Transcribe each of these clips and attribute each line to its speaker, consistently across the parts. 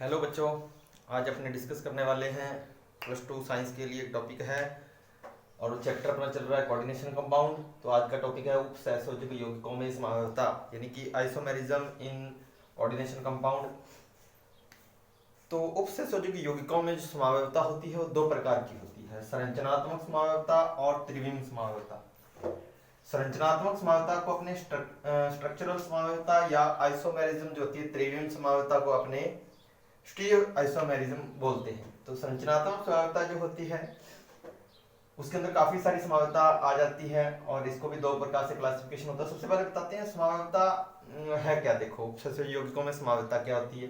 Speaker 1: Hello बच्चों, आज अपने डिस्कस करने वाले हैं +2 साइंस के लिए एक टॉपिक है और चैप्टर अपना चल रहा है कोऑर्डिनेशन कंपाउंड। तो आज का टॉपिक है उपसहसंयोजक यौगिकों में समावयवता यानी कि आइसोमेरिज्म इन कोऑर्डिनेशन कंपाउंड। तो उपसहसंयोजक यौगिकों में जो समावयवता होती है वो दो प्रकार की होती है, संरचनात्मक समावयवता और त्रिविम समावयवता। संरचनात्मक समावयवता को अपने स्ट्रक्चरल समावयवता या आइसोमेरिज्म जो होती है त्रिविम समावयवता को अपने स्टीरियो आइसोमेरिज्म बोलते हैं। तो संरचनात्मक समावयवता जो होती है उसके अंदर काफी सारी समावयवता आ जाती है और इसको भी दो प्रकार से क्लासिफिकेशन होता है। सबसे पहले बताते हैं समावयवता है क्या। देखो, उपसहसंयोजक यौगिकों में समावयवता क्या होती है।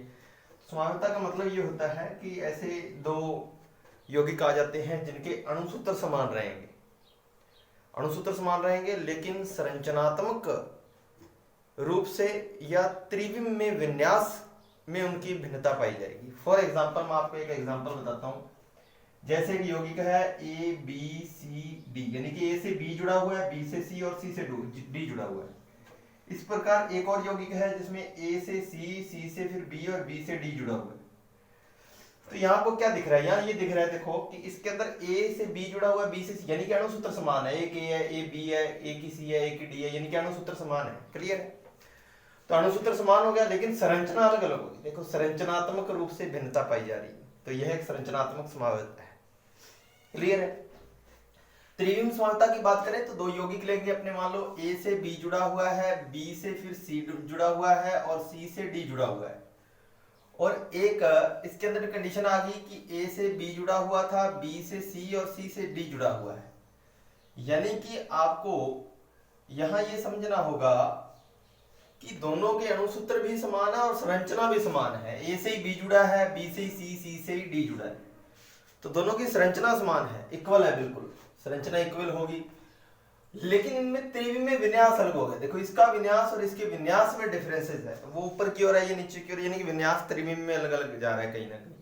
Speaker 1: समावयवता का मतलब ये होता है कि ऐसे दो यौगिक आ जाते हैं जिनके अणुसूत्र समान रहेंगे, लेकिन संरचनात्मक रूप से या त्रिविम में विन्यास में उनकी भिन्नता पाई जाएगी। फॉर एग्जाम्पल मैं आपको एक एग्जाम्पल बताता हूं। जैसे एक यौगिक है ए बी सी डी, यानी कि ए से बी जुड़ा हुआ है, बी से सी और सी से डी जुड़ा हुआ है। इस प्रकार एक और यौगिक है जिसमें ए से सी, सी से फिर बी और बी से डी जुड़ा हुआ है। तो यहाँ आपको क्या दिख रहा है, यहाँ ये दिख रहा है देखो कि इसके अंदर ए से बी जुड़ा हुआ है, बी से सी, यानी कि अणुसूत्र समान है। एक ए है, ए बी है, एक ही सी है, एक ही डी है, यानी कि अणुसूत्र समान है। क्लियर है। तो अणुसूत्र समान हो गया लेकिन संरचना अलग अलग होगी। देखो, संरचनात्मक रूप से भिन्नता पाई जा रही है, तो यह एक संरचनात्मक समावयवता है। क्लियर है। त्रिविम समावयवता की बात करें तो दो यौगिक लेंगे अपने, मान लो ए से बी जुड़ा हुआ है, बी से फिर सी जुड़ा हुआ है और सी से डी जुड़ा हुआ है। और एक इसके अंदर कंडीशन आ गई कि ए से बी जुड़ा हुआ था, बी से सी और सी से डी जुड़ा हुआ है। यानी कि आपको यहां ये समझना होगा कि दोनों के अणुसूत्र भी समान है और संरचना भी समान है। ए से ही बी जुड़ा है, बी से ही सी, सी से ही डी जुड़ा है, तो दोनों की संरचना समान है, इक्वल है, बिल्कुल संरचना इक्वल होगी। लेकिन इनमें त्रिविम में विन्यास अलग हो गया। देखो, इसका विन्यास और इसके विन्यास में डिफरेंसेस है। वो ऊपर की ओर है, ये नीचे की ओर, यानी कि विन्यास त्रिविम में अलग अलग जा रहा है कहीं ना कहीं।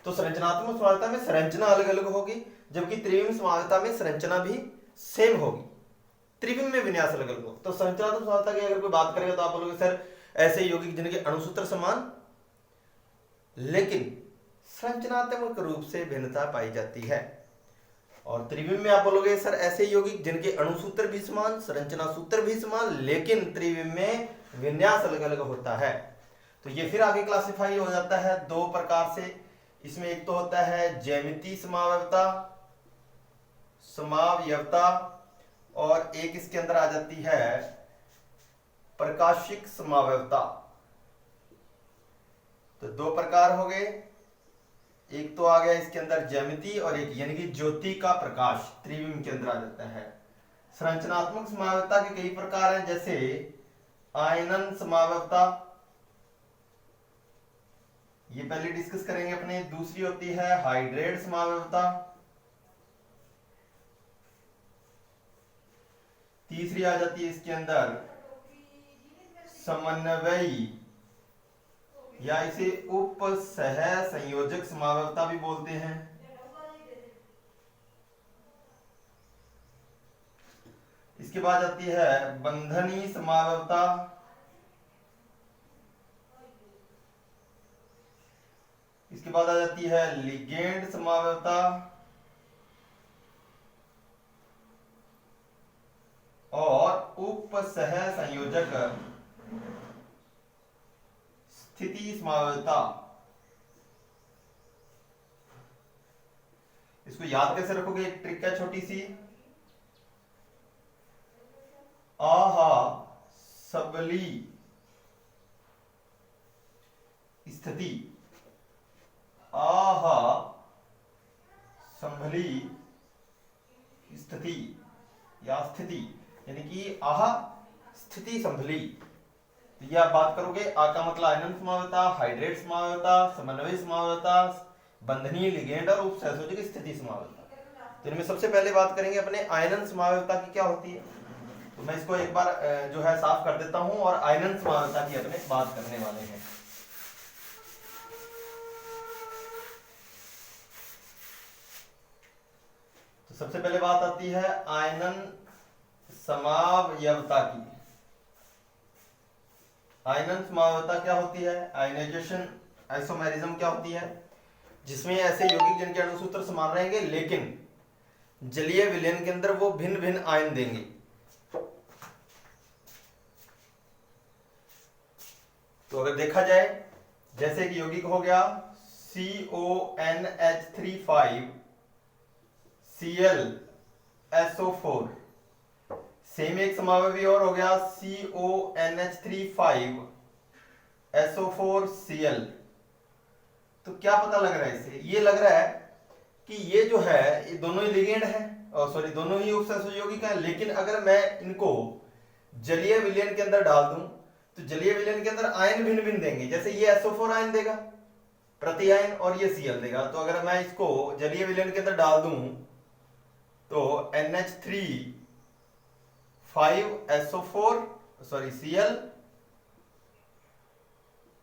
Speaker 1: तो संरचनात्मक समावयवता में संरचना अलग अलग होगी, जबकि त्रिविम समावयवता में संरचना भी सेम होगी, त्रिविम में विन्यास अलग अलग हो। तो संरचनात्मक समावयवता की अगर कोई बात करेगा तो आप बोलोगे सर ऐसे यौगिक जिनके अणुसूत्र समान लेकिन संरचनात्मक रूप से भिन्नता पाई जाती है। और त्रिविम में आप बोलोगे सर ऐसे यौगिक जिनके अणुसूत्र भी समान, संरचना सूत्र भी समान, लेकिन त्रिविम में विन्यास अलग अलग होता है। तो ये फिर आगे क्लासिफाई हो जाता है दो प्रकार से। इसमें एक तो होता है ज्यामितीय समावयवता और एक इसके अंदर आ जाती है प्रकाशिक समावयवता। तो दो प्रकार हो गए, एक तो आ गया इसके अंदर ज्यामिति और एक यानी कि ज्योति का प्रकाश त्रिविम के अंदर आ जाता है। संरचनात्मक समावयवता के कई प्रकार हैं, जैसे आयनन समावयवता, ये पहले डिस्कस करेंगे अपने। दूसरी होती है हाइड्रेट समावयवता, तीसरी आ जाती है इसके अंदर समन्वयी या इसे उपसह संयोजक समावयवता भी बोलते हैं। इसके बाद आती है बंधनीय समावयवता, इसके बाद आ जाती है लिगेंड समावयवता और उपसह संयोजक स्थिति समावयवता। इसको याद कैसे रखोगे, एक ट्रिक है छोटी सी। आहा सबली स्थिति, आहा संभली स्थिति या स्थिति, यानी कि आह स्थिति संभली। ये आप बात करोगे, आ का मतलब आयनन समावयवता, हाइड्रेट समावयवता, समन्वय समावयवता, बंधनीय लिगेंड और उपसहसंयोजक स्थिति समावयवता। तो इनमें सबसे पहले बात करेंगे अपने आयनन समावयवता की क्या होती है। तो मैं इसको एक बार जो है साफ कर देता हूं और आयनन समावयवता की अपने बात करने वाले हैं। तो सबसे पहले बात आती है आयनन समावयवता की। आयनन समावयवता क्या होती है, आयनाइजेशन आइसोमेरिज्म क्या होती है? जिसमें ऐसे यौगिक जिनके अणुसूत्र समान रहेंगे लेकिन जलीय विलयन के अंदर वो भिन्न भिन्न आयन देंगे। तो अगर देखा जाए, जैसे कि यौगिक हो गया CONH3 ClSO4, सेम एक समावयवी और हो गया CONH3 SO4 Cl। तो क्या पता लग रहा है इससे? ये लग रहा है कि ये जो है ये दोनों ही लिगेंड है, सॉरी दोनों ही उपसर्ग यौगिक है, लेकिन अगर मैं इनको जलीय विलयन के अंदर डाल दूं तो जलीय विलयन के अंदर आयन भिन्न भिन्न देंगे। जैसे ये SO4 आयन देगा प्रति आयन और ये Cl देगा। तो अगर मैं इसको जलीय विलयन के अंदर डाल दूं तो NH3 Cl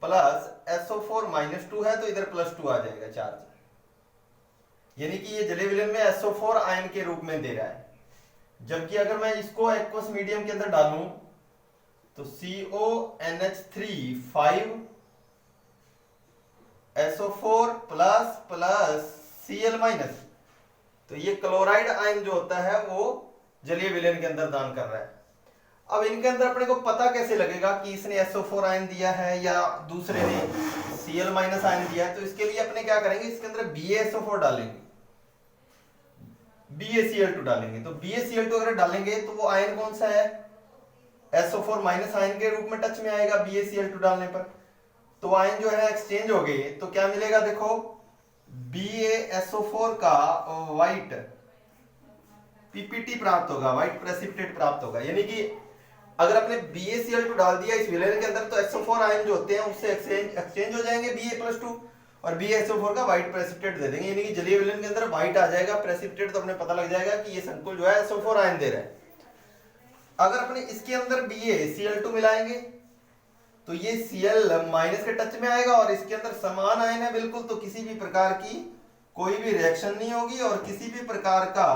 Speaker 1: प्लस SO4 -2 है तो इधर +2 आ जाएगा चार्ज, यानी कि ये जलीय विलयन में SO4 आयन के रूप में दे रहा है। जबकि अगर मैं इसको एक्वस मीडियम के अंदर डालूं तो CONH3 SO4 प्लस Cl-, तो ये क्लोराइड आयन जो होता है वो जलीय विलयन के अंदर दान कर रहा है। अब इनके अंदर अपने को पता कैसे लगेगा कि इसने SO4 आयन दिया है या दूसरे ने Cl- आयन दिया है? तो इसके लिए अपने क्या करेंगे, इसके अंदर BaSO4 डालेंगे, BaCl2 डालेंगे। तो BaCl2 अगर डालेंगे तो वो आयन कौन सा है? SO4- आयन के रूप में टच में आएगा BaCl2 डालने पर। तो आयन जो है एक्सचेंज हो गए तो क्या मिलेगा? देखो BaSO4 का व्हाइट PPT प्राप्त होगा, व्हाइट प्रेसिपिटेट प्राप्त होगा। यानी कि अगर आपने BaCl2 डाल दिया इस विलयन के अंदर तो SO4 आयन जो होते हैं उससे एक्सचेंज हो जाएंगे Ba+2 और BaSO4 का व्हाइट प्रेसिपिटेट दे देंगे। यानी कि जलीय विलयन के अंदर व्हाइट आ जाएगा प्रेसिपिटेट, तो अपने पता लग जाएगा कि ये संकुल जो है SO4 आयन दे रहा है। अगर अपने इसके अंदर BaCl2 मिलाएंगे तो ये Cl- के टच में आएगा और इसके अंदर समान आयन है बिल्कुल, तो किसी भी प्रकार की कोई भी रिएक्शन नहीं होगी और किसी भी प्रकार का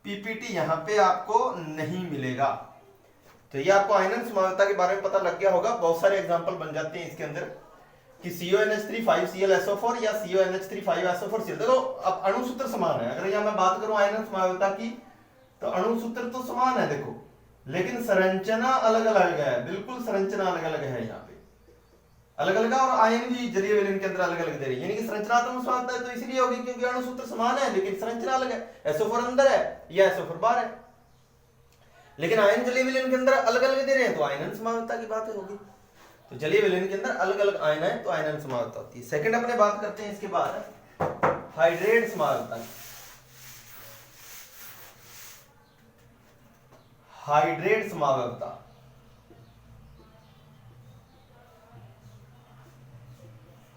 Speaker 1: PPT यहां पे आपको नहीं मिलेगा। तो ये आपको आयनन समानता के बारे में पता लग गया होगा। बहुत सारे एग्जांपल बन जाते हैं इसके अंदर कि CONH3 ClSO4 या CONH3 SO4 Cl। देखो अब अणुसूत्र समान है। अगर यहां मैं बात करूं आयनन समानता की तो अणुसूत्र तो समान है देखो, लेकिन संरचना अलग अलग है, बिल्कुल संरचना अलग अलग है। यहाँ पे अलग अलग है और आयन भी जलीय विलयन के अंदर अलग अलग दे रही है। यानी कि संरचनात्मक समानता है तो इसलिए होगी क्योंकि अणुसूत्र समान है लेकिन संरचना अलग है। SO4 अंदर है या SO4 बाहर है, लेकिन आयन जलीय विलयन के अंदर अलग अलग दे रहे हैं तो आयनन समानता की बात होगी। तो जलीय विलयन के अंदर अलग अलग आयन है तो आयनन समानता होती है। सेकंड अपने बात करते हैं इसके बाद हाइड्रेट समानता। हाइड्रेट समावयवता,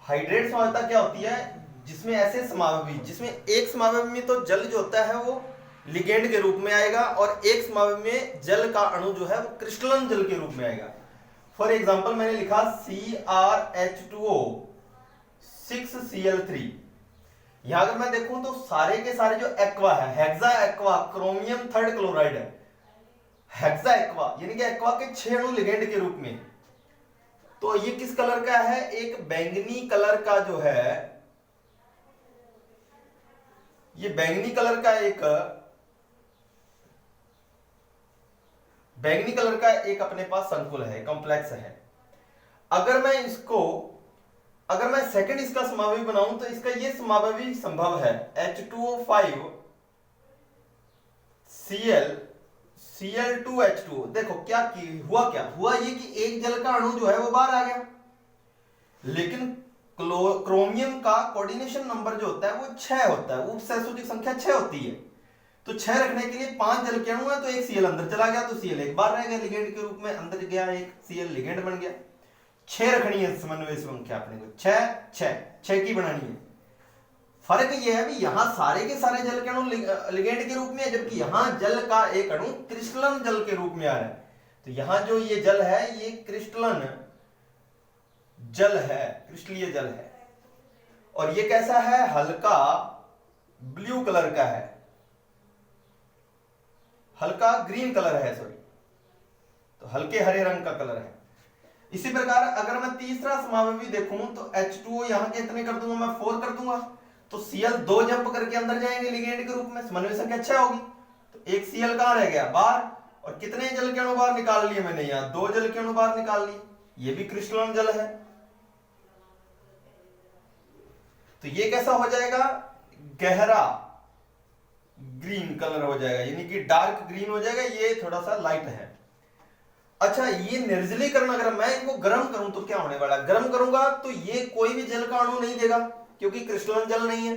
Speaker 1: हाइड्रेट समावयवता क्या होती है? जिसमें ऐसे समावयवी, जिसमें एक समावयवी में तो जल जो होता है वो लिगेंड के रूप में आएगा और एक समावयवी में जल का अणु जो है वो क्रिस्टलन जल के रूप में आएगा। फॉर एग्जांपल मैंने लिखा CrH2O 6Cl3। यहां अगर मैं देखूं तो सारे के सारे जो एक्वा है, hexa aqua chromium 3rd chloride है, हेक्सा एक्वा यानी कि एक्वा के 6 अणु लिगेंड के रूप में। तो ये किस कलर का है? एक बैंगनी कलर का जो है, ये बैंगनी कलर का एक अपने पास संकुल है, कॉम्प्लेक्स है। अगर मैं सेकंड इसका समावयवी बनाऊं तो इसका ये समावयवी संभव है H2O5 Cl2H2O। देखो क्या हुआ ये कि एक जल का अणु जो है वो बाहर आ गया, लेकिन क्रोमियम का कोऑर्डिनेशन नंबर जो होता है वो 6 होता है, उपसहसूचक संख्या 6 होती है। तो 6 रखने के लिए 5 जल के अणु है तो एक Cl अंदर चला गया तो Cl एक बार रह गया लिगेंड के रूप में, अंदर गया एक Cl लिगेंड बन गया। 6 रखनी है समन्वय संख्या अपने को, 6 की बनानी है। फर्क यह है भी यहां सारे के सारे जल के अणु लिगेंड के रूप में है, जबकि यहां जल का एक अणु क्रिस्टलन जल के रूप में आ रहा है। तो यहां जो ये जल है ये क्रिस्टलन जल है, क्रिस्टलीय जल है। और ये कैसा है? हल्का ब्लू कलर का है, हल्का ग्रीन कलर है, सॉरी, तो हल्के हरे रंग का कलर है। इसी प्रकार अगर मैं तीसरा समावयवी देखूं तो H2O यहां के इतने कर दूंगा, मैं 4 कर दूंगा, तो Cl 2 जंप करके अंदर जाएंगे लिगेंड के रूप में, समन्वय संख्या 6 होगी। तो एक Cl कहां रह गया, बाहर, और कितने जल के अणु बाहर निकाल लिए मैंने, यहां 2 जल के अणु बाहर निकाल लिए, ये भी क्रिस्टलन जल है। तो ये कैसा हो जाएगा, गहरा ग्रीन कलर हो जाएगा, यानी कि डार्क ग्रीन हो जाएगा, ये थोड़ा सा लाइट है। अच्छा, ये निर्जलीकरण अगर मैं इनको गर्म करूं तो क्या होने वाला है, गर्म करूंगा तो ये कोई भी जल का अणु नहीं देगा क्योंकि क्रिस्टलन जल नहीं है।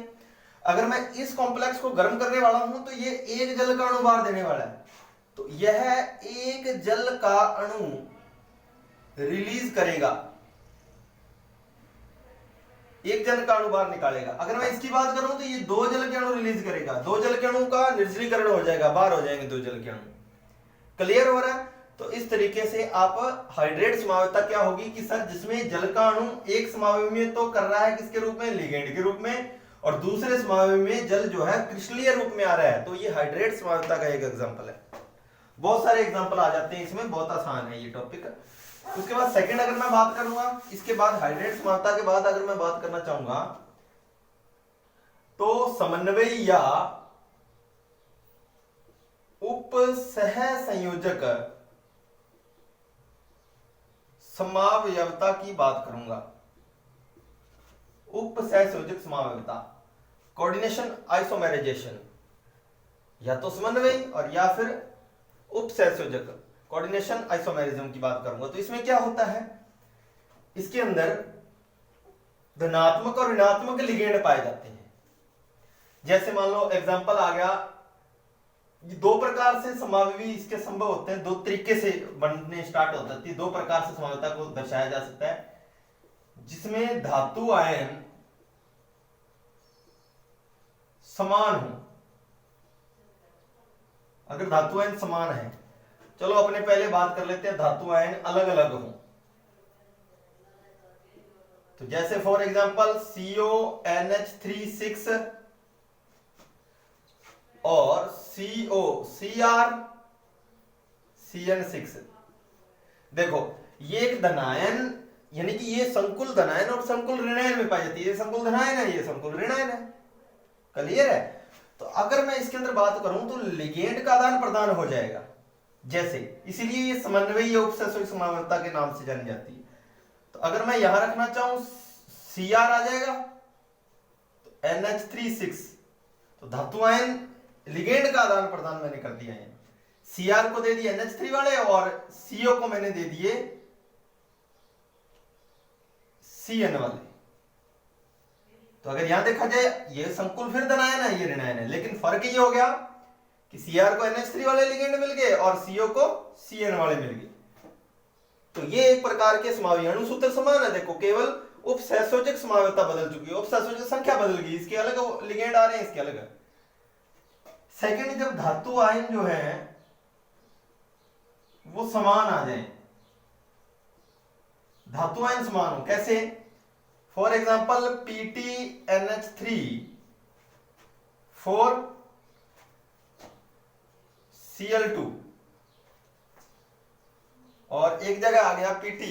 Speaker 1: अगर मैं इस कॉम्प्लेक्स को गर्म करने वाला हूं तो ये एक जल का अणु बाहर देने वाला है, तो यह एक जल का अणु रिलीज करेगा, एक जल का अणु बाहर निकालेगा। अगर मैं इसकी बात करूं तो ये 2 जल के अणु रिलीज करेगा, 2 जल के अणु का निर्जलीकरण हो जाएगा, बाहर हो जाएंगे 2 जल के अणु। क्लियर हो रहा है? तो इस तरीके से आप हाइड्रेट समावयवता क्या होगी कि सर जिसमें जल का अणु एक समावयव में तो कर रहा है किसके रूप में, लिगेंड के रूप में, और दूसरे समावयव में जल जो है क्रिस्टलीय रूप में आ रहा है, तो ये हाइड्रेट समावयवता का एक एग्जांपल है। बहुत सारे एग्जांपल आ जाते हैं इसमें, बहुत आसान है ये टॉपिक। उसके बाद सेकंड अगर मैं बात करूंगा, इसके बाद हाइड्रेट समावयवता के बाद अगर मैं बात करना चाहूंगा तो समन्वय या उपसह संयोजक समावयवता की बात करूंगा। उपसह संयोजक समावयवता, कोऑर्डिनेशन आइसोमेराइजेशन, या तो समन्वय और या फिर उपसह संयोजक कोऑर्डिनेशन आइसोमेरिज्म की बात करूंगा। तो इसमें क्या होता है, इसके अंदर धनात्मक और ऋणात्मक लिगेंड पाए जाते हैं। जैसे मान लो एग्जांपल आ गया, 2 प्रकार से समावयवी इसके संभव होते हैं, 2 तरीके से बनने स्टार्ट होता है, 2 प्रकार से समावयवता को दर्शाया जा सकता है, जिसमें धातु आयन समान हो। अगर धातु आयन समान है, चलो अपने पहले बात कर लेते हैं धातु आयन अलग अलग हो। तो जैसे फॉर एग्जांपल CONH3 6 और COCr CN6। देखो ये एक धनायन, यानी कि ये संकुल धनायन और संकुल ऋणायन में पाई जाती है, ये संकुल धनायन है, ये संकुल ऋणायन है। क्लियर है? तो अगर मैं इसके अंदर बात करूं तो लिगेंड का आदान प्रदान हो जाएगा जैसे, इसीलिए ये समन्वय या उपसह समावयवता के नाम से जानी जाती है। तो अगर मैं यहां रखना चाहूं Cr आ जाएगा, तो NH3 6, तो धातु आयन लिगेंड का आदान प्रदान मैंने कर दिया है, Cr को दे दिया NH3 वाले और CO को मैंने दे दिए Cn वाले। तो अगर यहां देखा जाए ये संकुल फिर धनायन है, ये ऋणायन है, लेकिन फर्क ये हो गया कि Cr को NH3 वाले लिगेंड मिल गए और CO को Cn वाले मिल गए। तो ये एक प्रकार के समावयवी, अणुसूत्र समान है, देखो केवल उपसहसंयोजक समावयवता बदल चुकी है, उपसहसंयोजक संख्या बदल गई, इसके अलग लिगेंड आ रहे हैं, इसके अलग है। सेकंड, जब धातु आयन जो है वो समान आ जाए, धातु आयन समान हो, कैसे? फॉर एग्जांपल PtNH3 4 Cl2 और एक जगह आ गया Pt,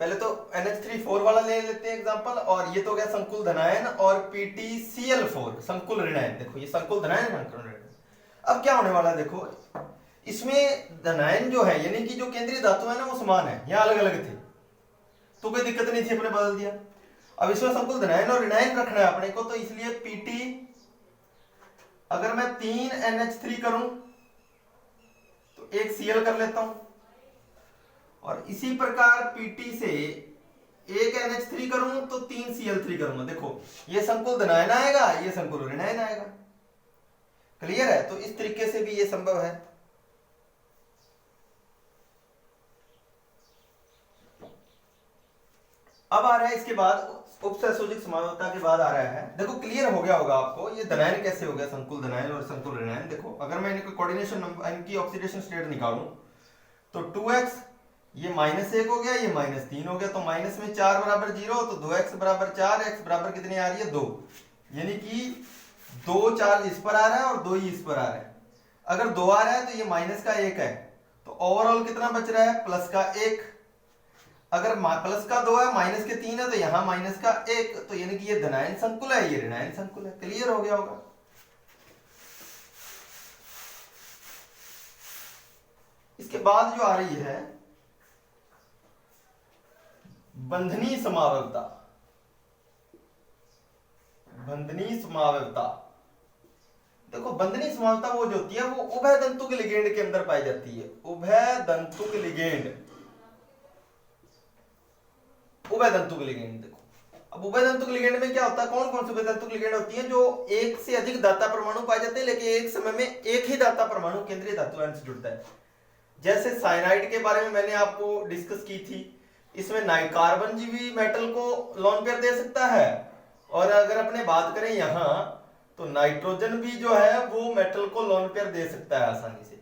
Speaker 1: पहले तो NH3 4 वाला ले लेते हैं एग्जांपल, और ये तो गया संकुल धनायन, और PtCl4 संकुल ऋणायन। देखो ये संकुल धनायन, संकुल ऋणायन। अब क्या होने वाला है, देखो इसमें धनायन जो है, यानी कि जो केंद्रीय धातु है ना, वो समान है, यहाँ अलग अलग थे तो कोई दिक्कत नहीं थी, अपने बदल दिया। अब इसमें संकुल धनायन और ऋणायन रखना है अपने को, तो इसलिए Pt, अगर मैं 3 NH3 करूं तो एक Cl कर लेता हूं, और इसी प्रकार Pt से एक NH3 करूं तो 3 Cl3 करूंगा। देखो ये संकुल धनायन आएगा, ये संकुल ऋणायन आएगा। क्लियर है? तो इस तरीके से भी ये संभव है। अब आ रहा है इसके बाद उपसहसंयोजक समावयवता के बाद आ रहा है, देखो क्लियर हो गया होगा आपको ये धनायन कैसे हो गया, संकुल धनायन और संकुल ऋणायन। देखो अगर मैं इनकी कोऑर्डिनेशन नंबर, इनकी ऑक्सीडेशन स्टेट निकालूं तो 2x, ये -1 हो गया, ये -3 हो गया, तो माइनस में 4 बराबर 0, तो 2x बराबर 4, x बराबर कितनी आ रही है 2, यानी कि 2 चार्ज इस पर आ रहा है और 2 ही इस पर आ रहा है। अगर 2 आ रहा है तो ये माइनस का 1 है, तो ओवरऑल कितना बच रहा है, प्लस का 1। अगर प्लस का 2 है, माइनस के 3 है, तो यहां माइनस का 1, तो यानी कि ये धनायन संकुल है, ये ऋणायन संकुल है। क्लियर हो गया होगा। इसके बाद जो आ रही है बंधनीय समावयवता। बंधनीय समावयवता, देखो बंधनीय समावयवता वो जो होती है वो उभय तंतुक लिगेंड के अंदर पाई जाती है। उभय तंतुक लिगेंड, उभय तंतुक लिगेंड। देखो अब उभय तंतुक लिगेंड में क्या होता है, कौन कौन सी उभय तंतुक लिगेंड होती है, जो एक से अधिक दाता परमाणु पाए जाते हैं, लेकिन एक समय में एक ही दाता परमाणु केंद्रीय धातु आयन से जुड़ता है। जैसे साइनाइड के बारे में मैंने आपको डिस्कस की थी, इसमें कार्बन भी मेटल को लोन पेयर दे सकता है, और अगर अपने बात करें यहां तो नाइट्रोजन भी जो है वो मेटल को लोन पेयर दे सकता है आसानी से।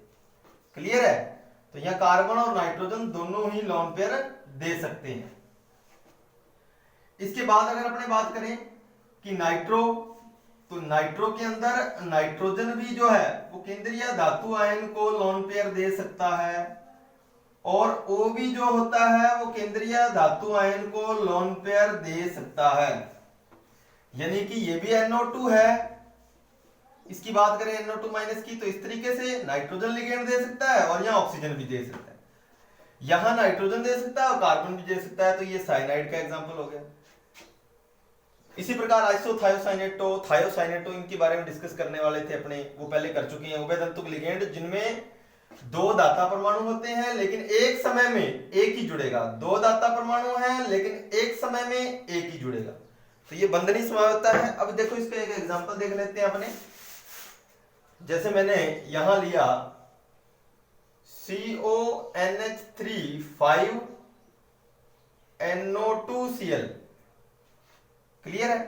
Speaker 1: क्लियर है। तो यहां कार्बन और नाइट्रोजन दोनों ही लोन पेयर दे सकते हैं। इसके बाद अगर अपने बात करें कि नाइट्रो, तो नाइट्रो के अंदर नाइट्रोजन भी जो है वो केंद्रीय धातु आयन को लोन पेयर दे सकता है, और ओ भी जो होता है वो केंद्रीय धातु आयन को लोन पेयर दे सकता है। यानी कि ये भी NO2 है। इसकी बात करें NO2 माइनस की, तो इस तरीके से नाइट्रोजन लिगेंड दे सकता है और यहाँ ऑक्सीजन भी दे सकता है। यहां नाइट्रोजन दे सकता है और कार्बन भी दे सकता है, तो ये साइनाइड का एग्जांपल हो गया। इसी प्रकार आइसोथायोसाइनेटो, थायोसाइनेटो, इनके बारे में डिस्कस करने वाले थे अपने, वो पहले कर चुके हैं। उभय तंतुक लिगेंड जिनमें दो दाता परमाणु होते हैं लेकिन एक समय में एक ही जुड़ेगा। दो दाता परमाणु है लेकिन एक समय में एक ही जुड़ेगा, तो ये बंधनीय समावयवता है। अब देखो इसका एक एग्जांपल देख लेते हैं अपने। जैसे मैंने यहां लिया CONH3 5NO2Cl। क्लियर है।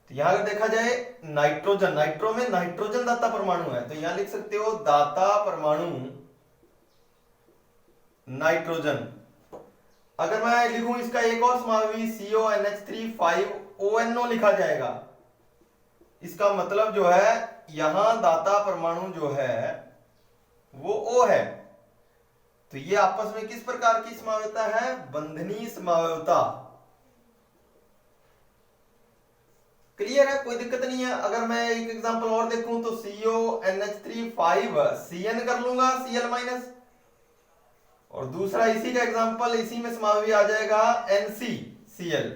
Speaker 1: तो यहां अगर देखा जाए नाइट्रोजन, नाइट्रो में नाइट्रोजन दाता परमाणु है, तो यहां लिख सकते हो दाता परमाणु नाइट्रोजन। अगर मैं लिखूं इसका एक और समावी CONH3 5ONO लिखा जाएगा, इसका मतलब जो है यहां दाता परमाणु जो है वो O है। तो ये आपस में किस प्रकार की समावयवता है, बंधनीय समावयवता। क्लियर है, कोई दिक्कत नहीं है। अगर मैं एक एग्जांपल और देखूं तो CONH3 5CN कर लूंगा Cl माइनस, और दूसरा इसी का एग्जांपल इसी में समावी आ जाएगा NCCl।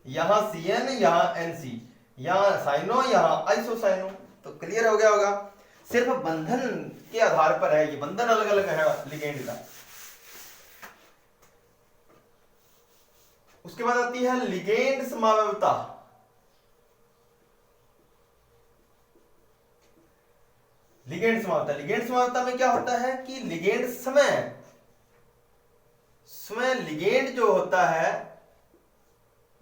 Speaker 1: यहां CN, यहां NC, यहां साइनो, यहां आइसोसाइनो। तो क्लियर हो गया होगा। सिर्फ बंधन के आधार पर है, ये बंधन अलग अलग है लिगेंड का। उसके बाद आती है लिगेंड समावयवता। लिगेंड समावयवता, लिगेंड समावयवता में क्या होता है कि लिगेंड समय लिगेंड जो होता है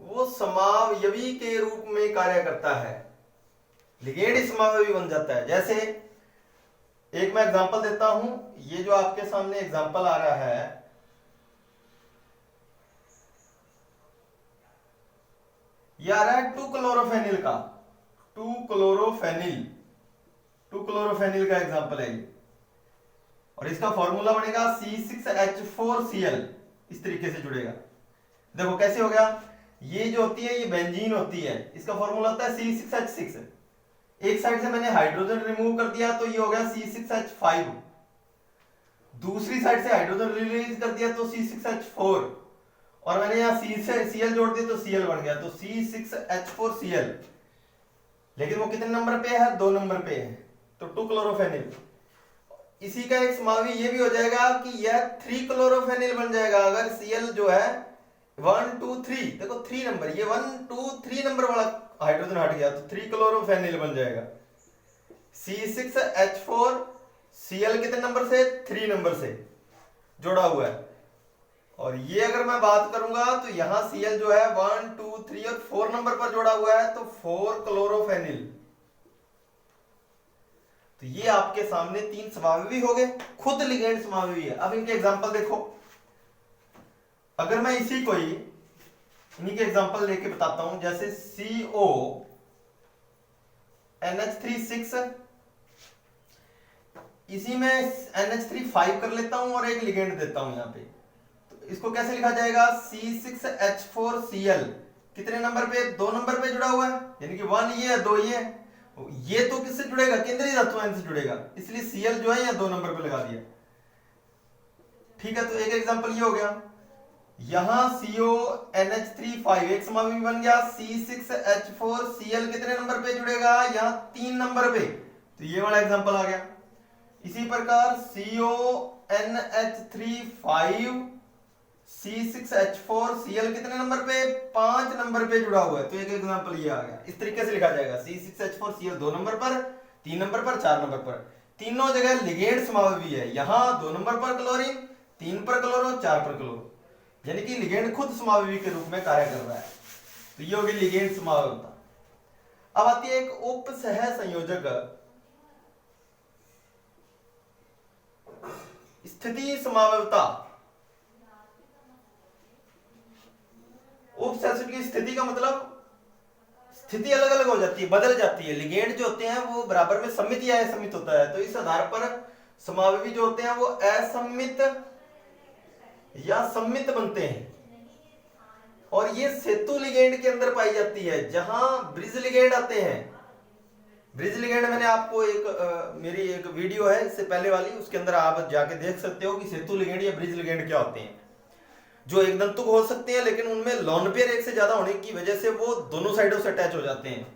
Speaker 1: वो समावयवी के रूप में कार्य करता है, लिगेंड समावयवी बन जाता है। जैसे एक मैं एग्जांपल देता हूं, ये जो आपके सामने एग्जांपल आ रहा है, ये आ रहा है 2-क्लोरोफेनिल का, 2-क्लोरोफेनिल का एग्जांपल है ये, और इसका फॉर्मूला बनेगा C6H4Cl। इस तरीके से जुड़ेगा। देखो कैसे हो गया, ये जो होती है ये बेंजीन होती है, इसका फॉर्मूला होता है C6H6। एक साइड से मैंने हाइड्रोजन रिमूव कर दिया तो ये हो गया C6H5, दूसरी साइड से हाइड्रोजन रिलीज कर दिया तो C6H4, और मैंने यहां C से Cl जोड़ दिया तो Cl बन गया, तो C6H4Cl। लेकिन वो कितने नंबर पे है, 2 नंबर पे है, तो 2-क्लोरोफेनिल। इसी का एक समावी ये भी हो जाएगा कि यह 3-क्लोरोफेनिल बन जाएगा अगर Cl जो है 1 2 3, देखो 3 नंबर, ये 1 2 3 नंबर वाला हाइड्रोजन हट गया तो 3-क्लोरोफेनिल बन जाएगा। C6H4Cl कितने नंबर से, 3 नंबर से जोड़ा हुआ है। और ये अगर मैं बात करूंगा तो यहां Cl जो है 1 2 3 और 4 नंबर पर जोड़ा हुआ है, तो 4-क्लोरोफेनिल। तो ये आपके सामने 3 समावयवी हो गए, खुद लिगेंड समावयवी है। अब इनके एग्जांपल देखो। अगर मैं इसी को ही इन्हीं के एग्जांपल लेके बताता हूं, जैसे CONH3 6, इसी में NH3 5 कर लेता हूं और एक लिगेंड देता हूं यहाँ पे। तो इसको कैसे लिखा जाएगा, C6H4Cl कितने नंबर पे, 2 नंबर पे जुड़ा हुआ है, यानी कि 1 ये है 2 ये तो किससे जुड़ेगा, केंद्रीय धातु आयन से जुड़ेगा, इसलिए Cl जो है यहाँ 2 नंबर पे लगा दिया। ठीक है, तो एक एग्जांपल ये हो गया। यहां CONH3 एक समावेशी बन गया, C6H4Cl कितने नंबर पे जुड़ेगा, यहाँ 3 नंबर पे, तो ये वाला एग्जांपल आ गया। इसी प्रकार CONH3 C6H4Cl कितने नंबर पे, 5 नंबर पे जुड़ा हुआ है, तो एक एग्जांपल ये आ गया। इस तरीके से लिखा जाएगा, C6H4Cl 2 नंबर पर, 3 नंबर पर, 4 नंबर पर, तीनों जगह लिगेंड समावेशी है। यहां 2 नंबर पर क्लोरीन, 3 पर क्लोरो, 4 पर क्लोरो, यानी कि लिगेंड खुद समावेशी के रूप में कार्य कर रहा है। तो ये होगी लिगेंड समावेशता। अब आती है एक उप सह संयोजक स्थिति समावेशता। उप सह की स्थिति का मतलब स्थिति अलग अलग हो जाती है, बदल जाती है। लिगेंड जो होते हैं वो बराबर में सममित या असममित होता है, तो इस आधार पर समावेशी जो होते हैं वो असममित या सममित बनते हैं। और ये सेतु लिगेंड के अंदर पाई जाती है, जहां ब्रिज लिगेंड आते हैं। ब्रिज लिगेंड मैंने आपको मेरी एक वीडियो है इससे पहले वाली, उसके अंदर आप जाके देख सकते हो कि सेतु लिगेंड या ब्रिज लिगेंड क्या होते हैं, जो एक दंतुक हो सकते हैं, लेकिन उनमें लोन पेयर एक से ज्यादा होने की वजह से वो दोनों साइडों से अटैच हो जाते हैं।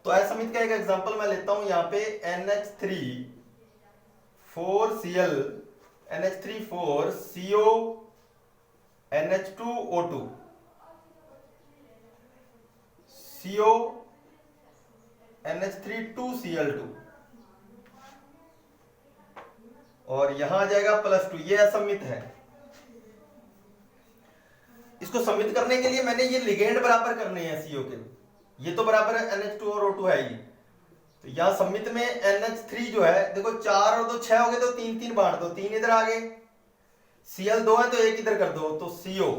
Speaker 1: तो असममित का एक एग्जांपल मैं लेता हूं यहाँ पे, NH3 4Cl NH3 4CO NH2O2 CO NH3 2Cl2 और यहां आ जाएगा +2, ये असममित है। इसको सममित करने के लिए मैंने ये लिगेंड बराबर करने हैं CO के, ये तो बराबर है NH2 और O2 है ये, तो यहां सममित में NH3 जो है, देखो 4 और 2 6 हो गए, तो 3 3 बांट दो, 3 इधर आ गए, Cl 2 है तो 1 इधर कर दो, तो CO।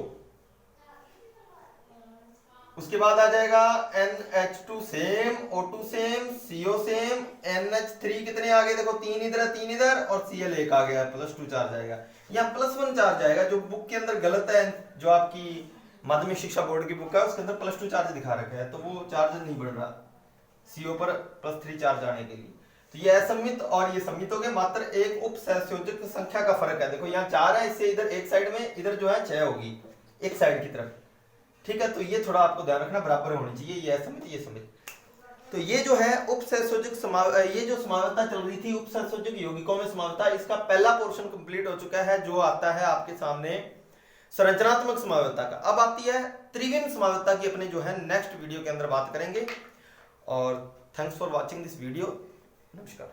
Speaker 1: उसके बाद आ जाएगा NH2 same, O2 same, CO same, NH3 कितने आ गए, देखो 3 इधर है 3 इधर, और Cl 1 आ गया, +2 चार्ज आएगा। यहाँ +1 चार्ज आएगा, जो बुक के अंदर गलत है, जो आपकी माध्यमिक शिक्षा बोर्ड की बुक है उसके अंदर +2 चार्ज दिखा रखा है, तो वो चार्ज नहीं बढ़ रहा CO पर +3 चार्ज आने के लिए। तो ये असममित और ये सममित हो गए, मात्र एक उप सहसंयोजक संख्या का फर्क है। देखो यहाँ 4 है, इससे इधर एक साइड में, इधर जो है 6 होगी एक साइड की तरफ। ठीक है, तो ये थोड़ा आपको ध्यान रखना, बराबर होनी चाहिए, ये असममित ये सममित। तो ये जो है उप सहसंयोजक ये जो समावेशता चल रही थी, उप सहसंयोजक यौगिकों में समावेशता, इसका पहला पोर्शन कंप्लीट हो चुका है, जो आता है आपके सामने संरचनात्मक समावेशता का। अब आती है त्रिविम समावेशता की, अपने जो है नेक्स्ट वीडियो के अंदर बात करेंगे। और thanks for watching this video. नमस्कार।